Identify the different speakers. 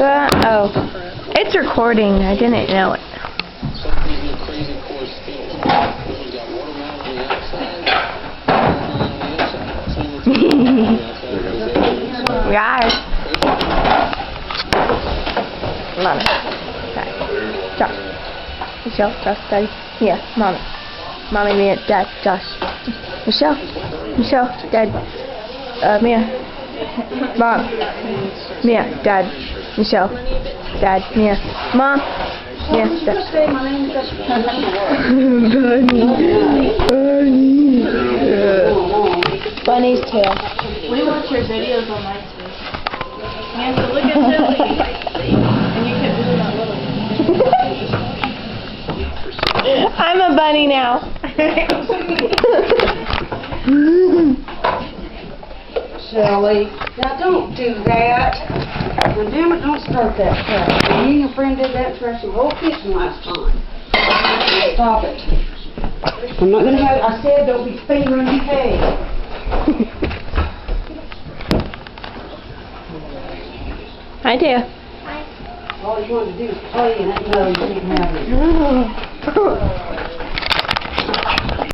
Speaker 1: Oh, it's recording. I didn't know it. Guys, Mommy, Josh, Michelle, Josh, Daddy, Mia, Mommy, Mommy, Mia, Dad, Josh, Michelle, Dad, Mia, Mom, Mia, Dad, Michelle, Dad, Mia, Mom, Mia, Dad. Bunny's tail.
Speaker 2: We watch your videos on MySpace. You have to look at them and you can do that little.
Speaker 1: I'm a bunny now.
Speaker 3: Shelly, now don't do that. Now, damn it, don't start that crap. You and your friend did that trash the whole kitchen last time. Stop it. I'm not gonna have. I said don't be fingering the cake.
Speaker 1: I do.
Speaker 3: All you wanted to do is play, and you know you didn't have it.